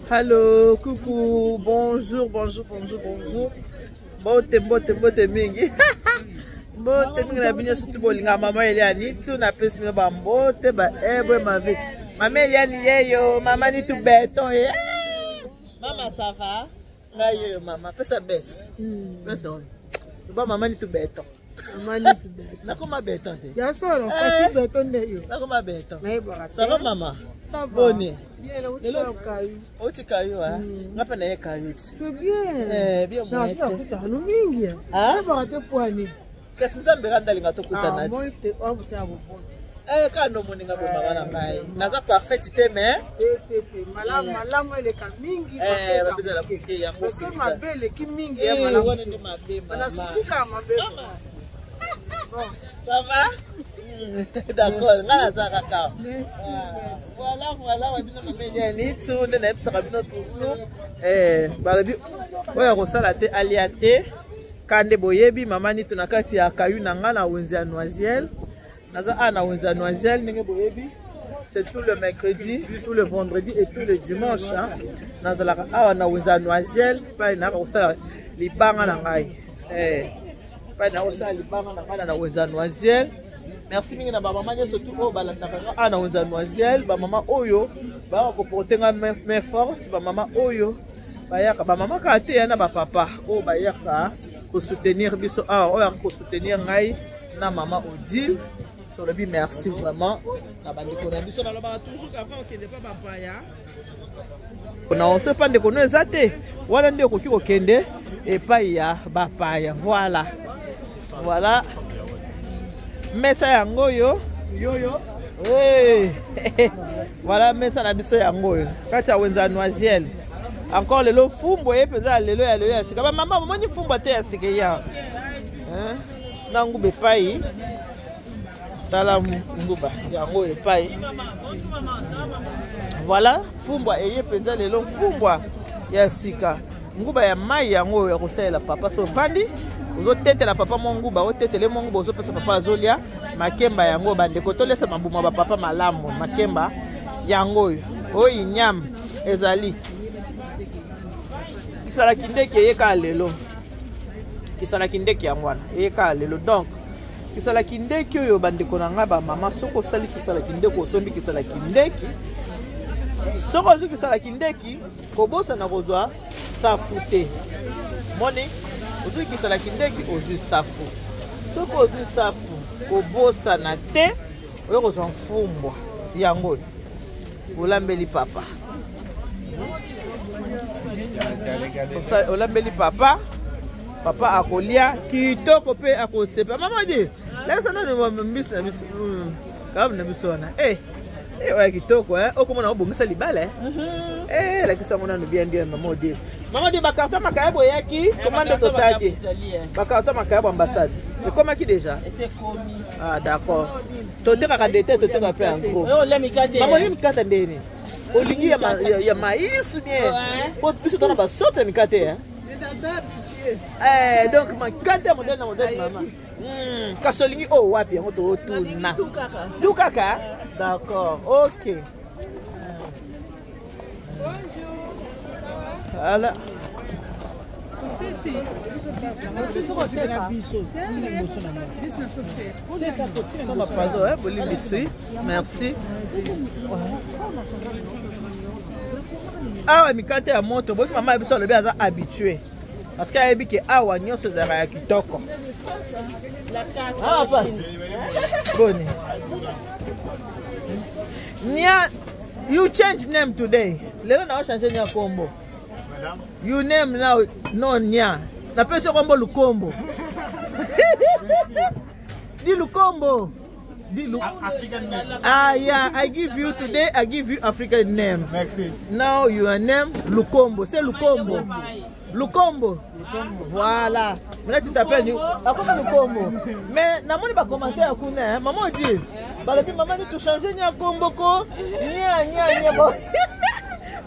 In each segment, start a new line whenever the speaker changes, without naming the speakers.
Allô, coucou, bonjour, bonjour, bonjour, bonjour. Bote mingi. Bote mingi na binya surtout bolinga mama Eliani, tu na pesi me bambote ba ebo ma vie. Mama Eliani yeyo, mama ni tout béton ye. Mama ça va? Ngayo mama, pesa bes. Pesa on. Ba mama ni tout béton. Mama ni tout béton. Na koma béton te. Ya solo, kasi béton de yo. Na koma béton. Ça va maman? Ça va. Bonne. C'est bien. Bien moi. Ah, qu'est-ce que quand on est na parfaite te mais malamu ile kamingi ma belle ki mingi ya malamu ni mabema na suka mabema. Bon, ça va? D'accord, là ça va. Voilà, on dit que tout le monde sera bien toujours. Balabi, oya kosala te aliate kande boyebi mama ni tunakati ya kayu nanga na wenzi ya noisiel. Naza ana wenzi ya noisiel ninge boyebi. C'est tout le mercredi, tout le vendredi et tout le dimanche. Naza la awa na wenzi ya noisiel, pa na kosala libanga na ngai. Pa na kosala libanga na ngai na wenzi ya noisiel. Merci mingi na ba maman surtout au balandaka ana wenza noisiel ba maman oyo ba ko porter main forte ba maman oyo ba yaka ba maman ka te na ba papa o ba yaka ko soutenir biso oya ko soutenir ngai na maman Odile to le bi merci vraiment na bandeko na biso na loba toujours qu'avant qu'il n'est pas papa ya on se pande ko no ezate wala ndio ko kiko kende et pas ya ba paya voilà mesa yango yo. Hey. Voilà mesa na biso yango yo. Kati ya wenza noisiel. Encore lelo fumbo ye peza lelo ya sika. Ba mama moni fumbo te ya sika ya. Na ngube pai. Tala nguba yango ye pai. Voilà fumbo eye peza lelo fumbo ya sika. Nguba ya mai yango ya kosela papa so vandi. Ozo tete la papa monguba o tete le monguba ozo pesa papa azolia makemba yango bandeko to lesa mabuma ba papa malamu makemba yango o inyam ezali kisala kindeke yeka lelo kisala kindeke yangwana yeka lelo donc kisala kindeke oyo bandeko na nga ba mama soko sali kisala kindeke osombi kisala kindeki soko ozo kisala kindeki kobosa na kozwa safute moni aujourd'hui qui sala kindeki ozu safu soko ozu safu kobosa na te oyo kozwa mfumbwa yango olambeli papa olambeli papa akolia kitoko pe akosepa mama di lesa no mbisa kam na bisona oya kitoko okomona obongisa libala lakisa mona no bien mama di bakarta makayabo yaki commande to sati bakarta makayabo ambassade et comment qui déjà c'est commis d'accord tote ka dete tote ka pe en gros mama ni mikata ndeni olingi ya maïs bien pot biso tona ba sote mikate donc makate modèle mama kasolingi wapi yango to tuna tukaka d'accord OK. Voilà. Merci. Ah, mikate ya moto, boki mama biso le bien habitué. Parce qu'elle a dit que awa nyonso zara ya kitoko. Ah, passe. Bonne. Nya, you change name today. Lelo na changer nya kombo. You name now no nya. Na pesa kombo Lukombo. Di Lukombo. African name. Yeah, I give you today, I give you African name. Merci. Now your name Lukombo. C'est Lukombo. Lukombo. Voilà. Maintenant tu t'appelles Lukombo. Mais namoni ba commentaire kuna, maman dit, balabi maman ni tu changer nya kombo ko. Nya bo.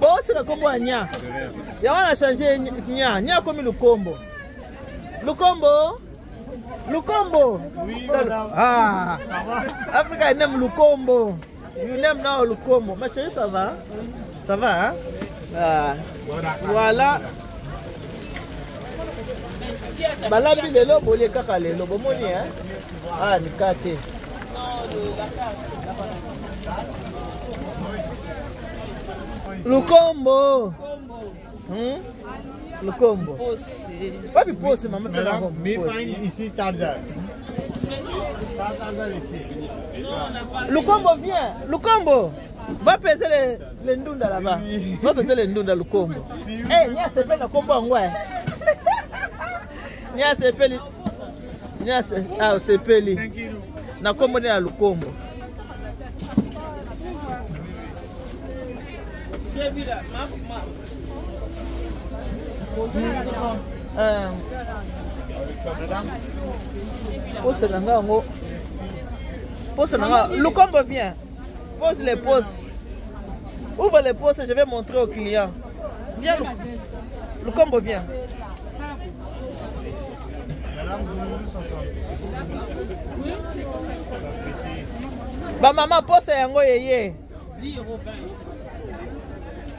Bon, c'est le combo nya. Ya wana changer nya comme Lukombo. Lukombo.
Oui, madame.
Ah.
Ça va?
Africa name Lukombo. You name now Lukombo. Ma chérie, ça va? Ça va, hein? Ah. Voilà. Balambi lelo bolie kaka lelo bomoni hein. Ah ni kate. Lukombo. Lukombo. Papi pose maman fait la
ici charger. Ça charger ici.
Lukombo viens. Lukombo. Va peser les ndunda là-bas. Va peser les ndunda Lukombo. Eh, nya sepe na kombo ngwa. Nya sepeli. Nya se ah sepeli. Na kombo ni ya Lukombo. Pose nanga ngo. Pose nanga. Lukombo vient. Pose les poses. Ouvre les poses, je vais montrer au client. Viens, Lukombo, viens. Bah maman, pose yango yeye.
10 €.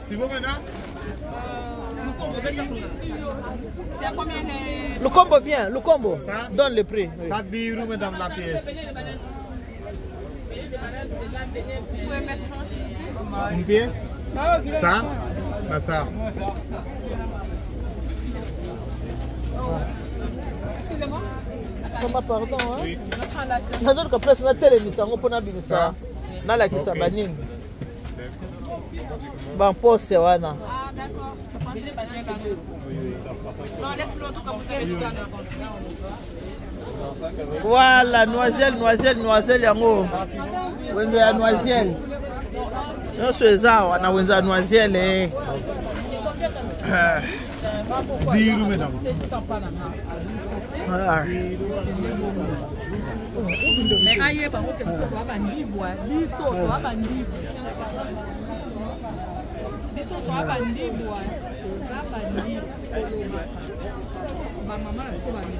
C'est bon madame?
Lukombo, viens. Lukombo, donne le prix.
Oui. Ça 10 € madame la pièce. Une pièce? Ça? Pas ça.
Excusez-moi. Comment pardon hein? Oui. Na donne que place na télémisa ngo pona bimisa. Na la kisa banini. Ban pose wana.
Ah d'accord. Non, laisse-le en tout cas vous.
Voilà, noiselle yango. Wenzo ya noiselle. Yoso ezao na wenzo ya noiselle.
10 € madame.
Voilà.
Mais aïe, par contre, c'est pas bandi bois. Biso, toi bandi. Biso, toi bandi bois. Toi bandi. Ma maman a fait bandi.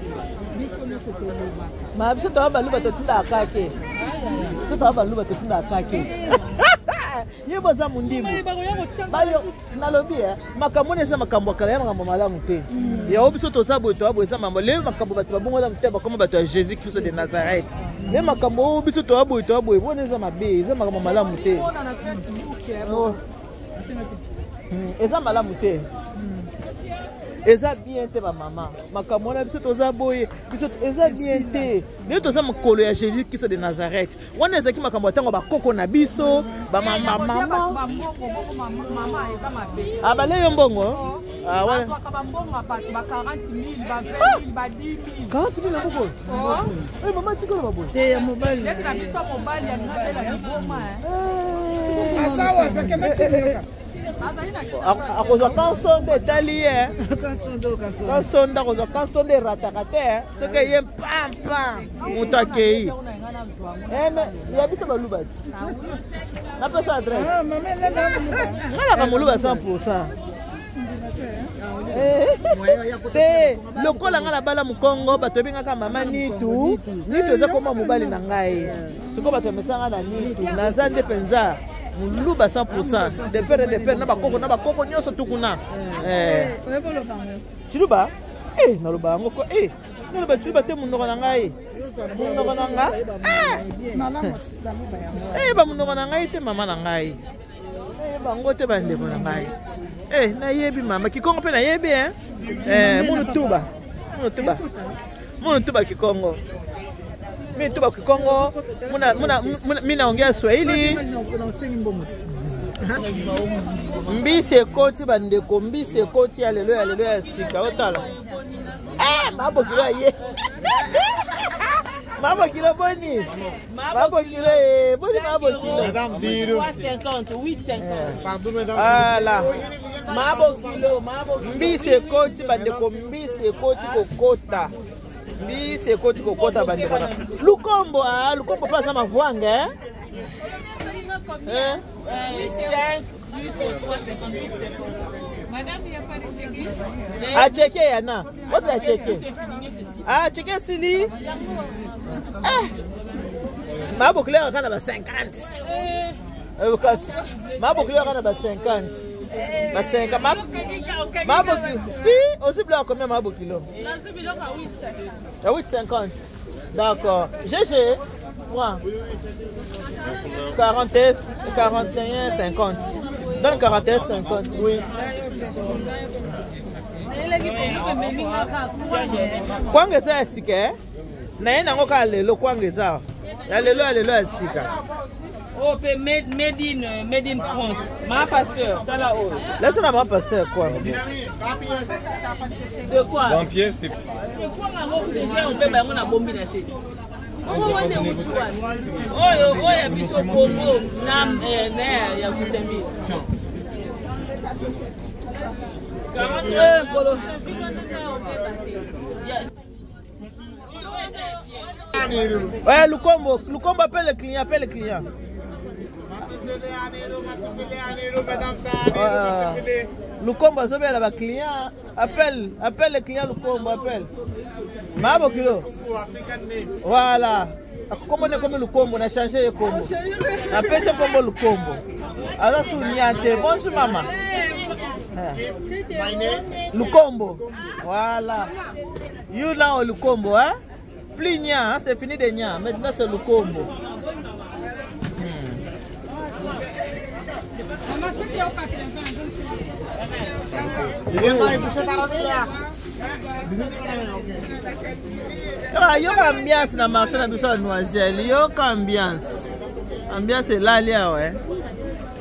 Biso ne se trouve pas.
Ma biso to ba luba to tinda akake. To ba luba to tinda akake. Yebo za mundimu. Bayo nalobi makambo neza makambo kala ya makambo malamu te. Ya obiso to sabo to abo eza mambo le makambo bato babongo za muteba comme bato ya Jésus Christ de Nazareth. Le makambo obiso to abo boneza mabe eza makambo malamu te. Eza malamu te. Eza bien te ba maman. Makambo na biso to za boye, biso eza bien te. Le to za makolo ya Jésus Christ de Nazareth. Wana eza ki makambo tango ba koko na biso, ba mama. Ah ba le yo mbongo. Ah ouais. Ba mbongo pas ba 40,000, ba 20,000, ba 10,000. 40,000 na koko. Eh maman tikolo ba boye. Te ya mobile. Le ka biso mobile ya ngate la biboma. Asawa feke mekeleka. Akozwa kansonde etali ye kansonde akozwa kansonde erataka te soki eye mpampa moto akei ya biso baluba ti napesa adresse ngalaka moluba 100%. Te lokola nga na bala mokongo bato ebengaka mama nitu eza koma mobali na ngai sikoyo bato emesanga na nitu naza nde mpenza muluba 100%. De père na bakoko nyonso tukuna. Chiluba? Naloba yango ko. Naloba chiluba te munoko na ngai. Munoko na nga? Ba munoko na ngai te mama na ngai. Bango te bandeko na ngai. Nayebi mama Kikongo pe nayebi Munu tuba Kikongo. Mimi tuba Kikongo mina ongea Swahili. Mbisi ekoti bandeko mbisi ekoti haleluya sika otala. Mabo kilo ye. Mabo kilo boni. Mabo kilo.
Madame Diro.
50, 8,50.
Pardon madame.
Voilà.
Mabo kilo.
Mbisi ekoti bandeko mbisi ekoti kokota. Mbisi ekoti kokota bandeko. Lukombo pas za mavwanga hein? 5 plus 3,58. Madame, il n'y a pas de checker. Ah, checker, Yana. What a checker? Ah, checker, Sili. Ma boucle à 50. Ma boucle à 50. Bah 5 Mabo kilo. Si, aussi blanc combien Mabo kilo? À 8,50. D'accord. GG. Ouais. 41, 50. Donne 41, 50. Oui. Kwanga za sika. Na yena ngoka lelo kwanga za. Ya lelo sika.
Oh, made in France. Ma pasteur, t'as la haut.
Laisse-la ma pasteur quoi.
De quoi?
20 pièces, c'est...
De quoi déjà on peut on a bombi na set. Oh, ya biso Congo nam ya kusemi. 40 kolo.
Ouais, Lukombo appelle le client, Lukombo ça la client, appelle le client Lukombo appelle. Mabo kilo. Voilà. Comment on est comme Lukombo, on a changé le combo. Appelle ce combo Lukombo. Alors soulignante, bonjour maman. Lukombo. Voilà. You là Lukombo hein? Plus nia, c'est fini de nia. Maintenant c'est Lukombo. Il y a ambiance dans le marché de Noiselle. Il y a ambiance. Ambiance est là, ouais.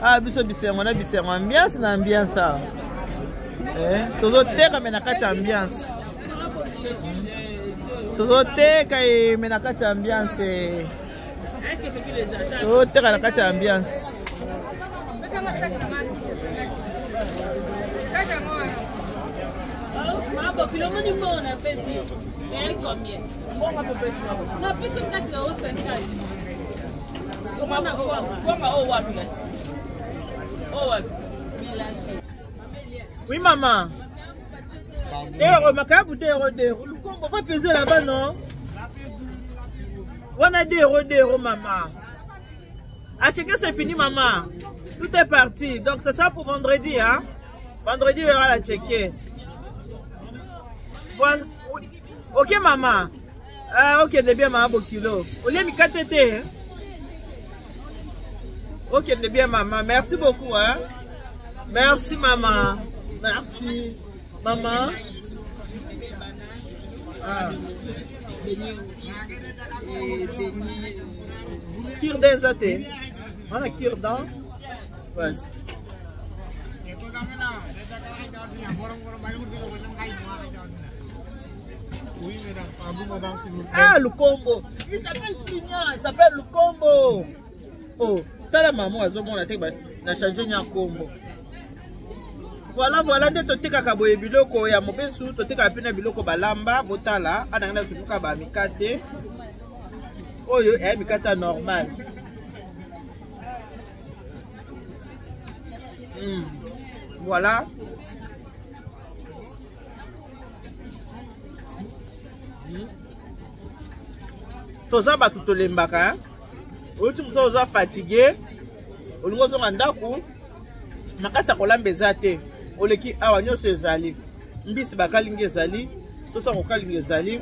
Ah, biso bisengo na bisengo ambiance na ambiance ça. Tozo teka menakata ambiance. Tozo teka menakata ambiance. Est-ce que fait les achats? Tozo teka nakata ambiance. On a fait combien? On a plus sur 4 euros 50. Oui maman. On va peser là-bas non? On a 2 euros maman. À checker c'est fini maman. Tout est parti. Donc c'est ça pour vendredi hein. Vendredi on va la checker. Voilà. Ok maman. Ah ok c'est bien maman kilo. On est mi katete. Ok, c'est bien maman. Merci beaucoup hein. Merci maman. Merci maman. Ah. Cure-dent zate. On a cure-dent. Ouais.
Oui, madame.
Ah, Lukombo. Il s'appelle Clignant. Il s'appelle Lukombo. Oh, t'as la maman, elle a changé de combo. Voilà, de toté kakaboye biloko ya mobesu, toté kapina biloko balamba, botala, ananga kutuka ba mikate. Oyo, mikata normal. Voilà. Toza batu tolembaka. Tu me fatigué. Olingo zonga ndaku. Makasa kolamba ezate. Oleki awa nyoso ezali. Mbisi bakalingi ezali. Sosa kokalingi ezali.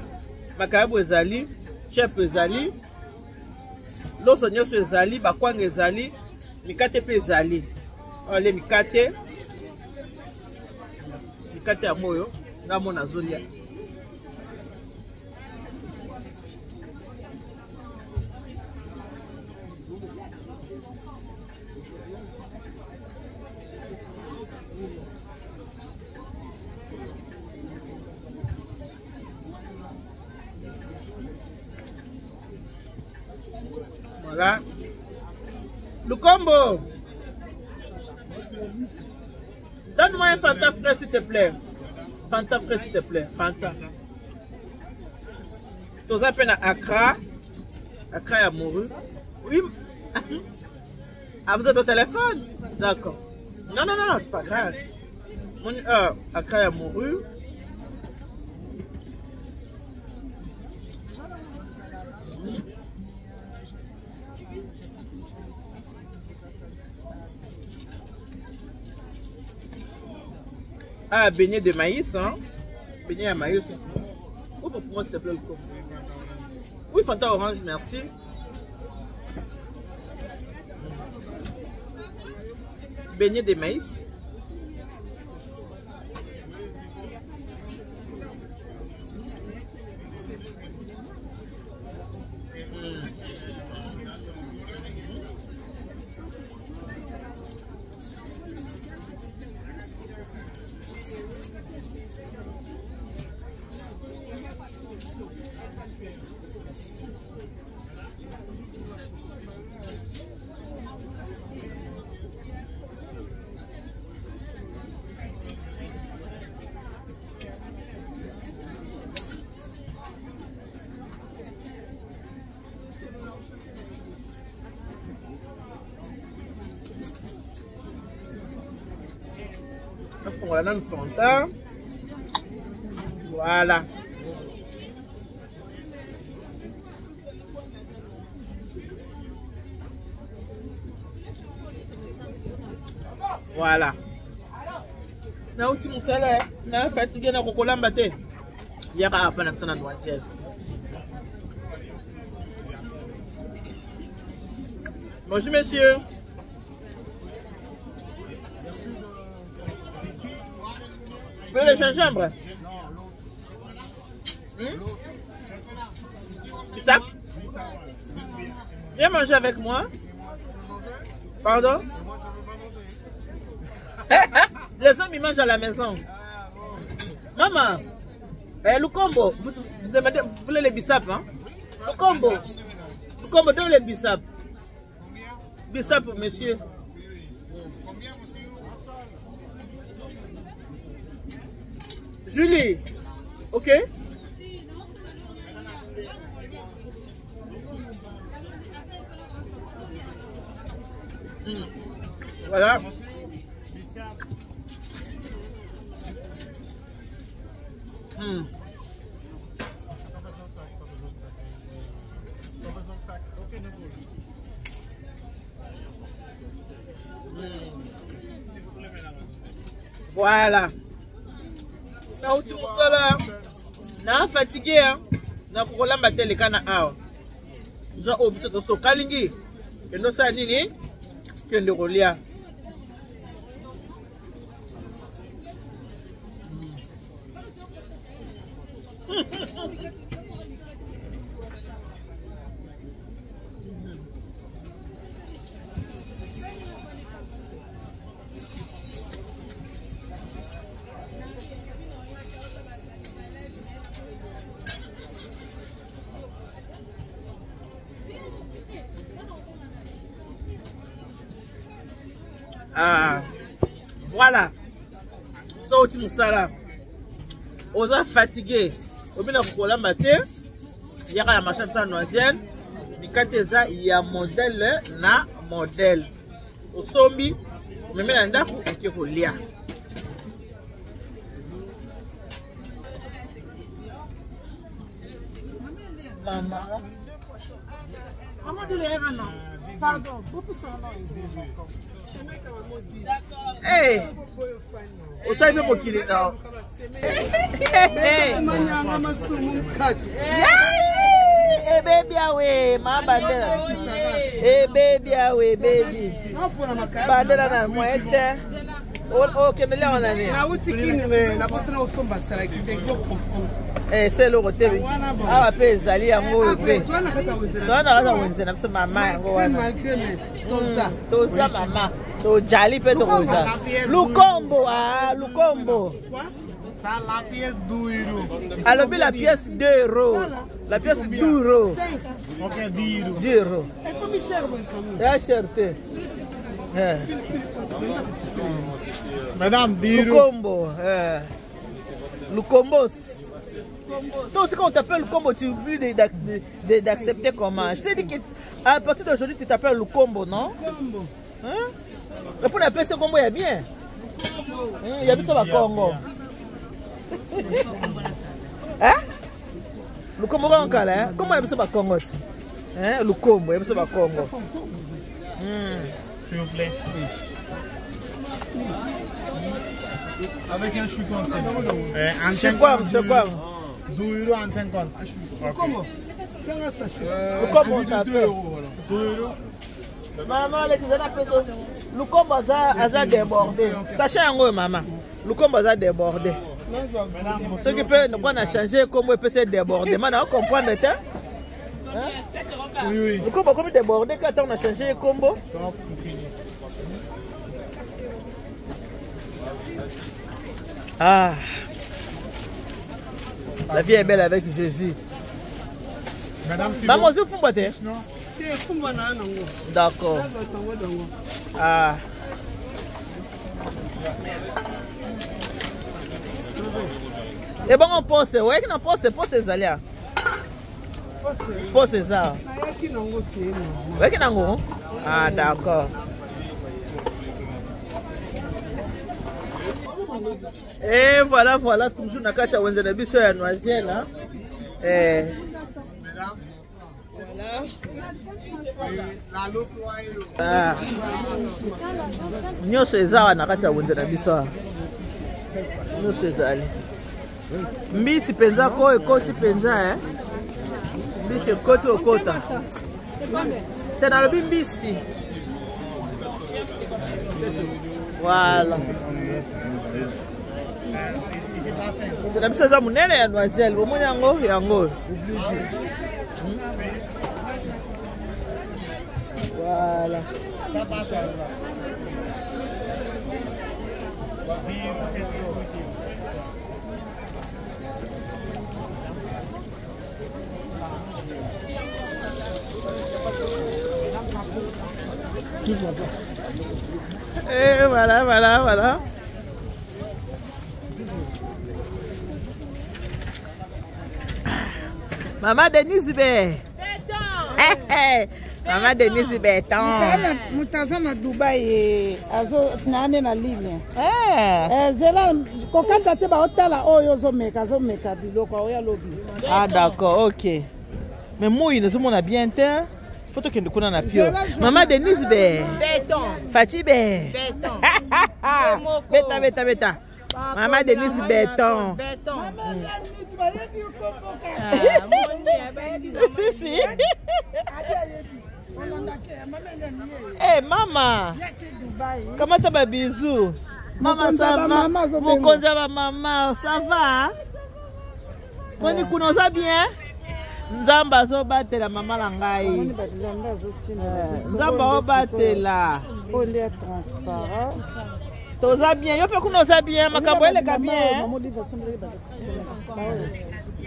Makayabu ezali. Chep ezali. Loso nyoso ezali. Bakwanga ezali. Mikate pe ezali. Ole mikate. Mikate ya moyo. Ngamo na zolia. Voilà. Lukombo. Donne-moi un Fanta frais s'il te plaît. Fanta frais s'il te plaît. Fanta. Tu as peine à Accra. Accra est mouru. Oui. Ah, vous êtes au téléphone? D'accord. Non, c'est pas grave. Accra est mouru. Ah, beignet de maïs, hein. Beignet à maïs. Où pour moi, s'il te plaît, le combo? Oui, Fanta orange, merci. Beignet de maïs. Voilà, nous Fanta. Voilà. Voilà. Na uti musala na fatigué na kokolamba te. Yaka apa na sana noiselle. Bonjour monsieur. Vous voulez le gingembre? Bissap? Viens manger avec moi. Pardon? Les hommes ils mangent à la maison. Maman, le combo, vous demandez, vous voulez les bissap, hein? Le combo, donne les bissap. Bissap pour monsieur. Julie, ok? Voilà. Voilà. Na uti musala na fatigué hein na kokolamba te lekana awa nza obito to kalingi kendo sa nini kende kolia Ah, voilà. So uti musala oza fatigué obina kokola mate yaka ya machin sa noiselle mikate za ya modèle na modèle osombi memela ndaku oke kolia mama
Pardon, beaucoup ça non.
Hey, au sein de mon kili now. Hey, baby away, ma bandera. Hey, baby away, baby. Bandera na moite. Oh, kenele on a né.
Na utikini na kosana osomba sala kiko comprendre.
Eh, c'est le côté. Ah, pe ezali yango pe. Twana kata wenzena biso mama yango wana. Toza mama. To jali pe toza. Lukombo ah, Lukombo.
Ça la pièce €2.
Alors la pièce €2. La pièce €2.
OK, €10.
€10.
Et comme cher mon
Ya cherté.
Madame €10.
Lukombo, Lukombos. Toi aussi, quand on t'appelle Lukombo, tu oublies d'accepter comment. Je t'ai dit qu'à partir d'aujourd'hui, tu t'appelles Lukombo, non?
Lukombo.
Hein? Et pour l'appeler ce Congo, il y a bien. Il y a bien ça, Congo. Hein? Lukombo, va encore là. Comment il y a bien ça, Congo? Hein? Lukombo, il y a bien ça, Congo.
S'il vous plaît.
Avec un chou comme ça.
C'est quoi?
2 euros en 50.
Comment?
Comment ça fait?
2 euros. 2 euros.
Maman, les gens appellent le combo a débordé. Sachez en gros, maman. Le combo a débordé. Ce qui peut nous a changé, comment il peut se déborder. Maintenant, on comprend le temps.
Oui, oui.
Le combo comme débordé quand on a changé le combo. Ah. La vie est belle avec Jésus.
Madame, si
Maman, vous faites quoi? D'accord. Ah. Et bon, on pense, ouais, on pense ces aléas. Pense ça. Ouais, qui n'en ah, d'accord. Et voilà, toujours na kati ya wenze na biso ya noisielle, hein. Voilà. Nyonso eza na kati ya wenze na biso. Nyonso ezali. Mbisi penza ko ekosi penza, mbisi ekoti okota. Tena lobi mbisi. Voilà. La biso eza munene ya noisielle, bomoni yango. Voilà. Et voilà. Maman Denise Bé. Maman Denise Béton.
Mutaza na Dubai azo nane na ligne. Zela kokanta te ba otala oyo zo meka biloko oya lobi.
Ah d'accord, OK. Mais moi nous sommes bien temps. Faut que nous connaissons la pio. Maman Denise Bé. Béton. Fachi Bé. Béton. Beta. Maman Denise Béton. Si. Eh maman. Comment ça va bisous? Maman ça va. Mon konza va maman, ça va? Boni kunoza bien? Nzamba zo batela maman la ngai. Nzamba o batela.
On est transparent.
Toza bien, yo pe kunoza bien, makambo eleka bien.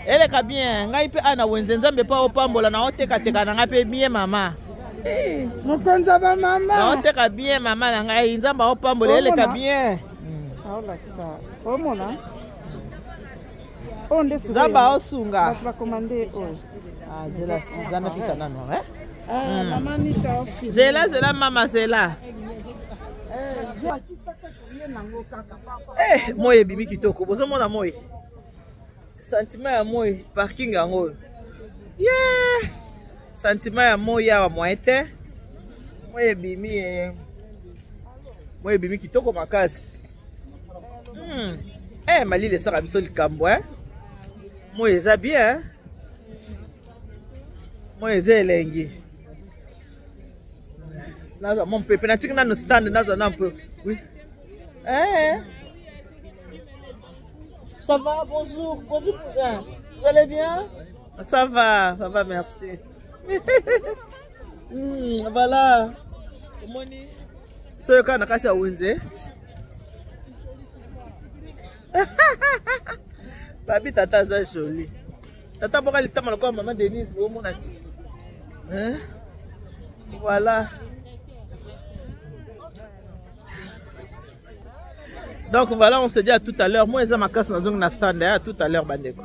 Eleka bien, ngai pe ana wenze nzambe pa opambola na oteka na ngai pe bien mama.
Mokonza ba mama.
Na oteka bien mama na ngai nzamba opambola eleka bien.
Aolakisa. Omona? Onde suka.
Nzamba osunga.
Ba commander oyo.
Ah, zela fisa nano,
Mama nika office.
Zela mama zela. Moye bimi kitoko. Bozo mona moye. Sentiment ya moye parking yango. Yeah. Sentiment ya moye ya moite. Moye bimi kitoko makasi. Malile saka biso likambo, Moye eza bien, Moye eza elengi. Naza mon pepe na tika na stand naza na peu. Oui. Ça va, bonjour cousin. Vous allez bien? Ça va, merci. Voilà. Moni. So kana kati ya wenze. Papi tata za joli. Tata boka litama kwa maman Denise bo mona. Voilà. Donc voilà, on se dit à tout à l'heure. Moi, je ma casse dans un stand. À tout à l'heure, bandeko.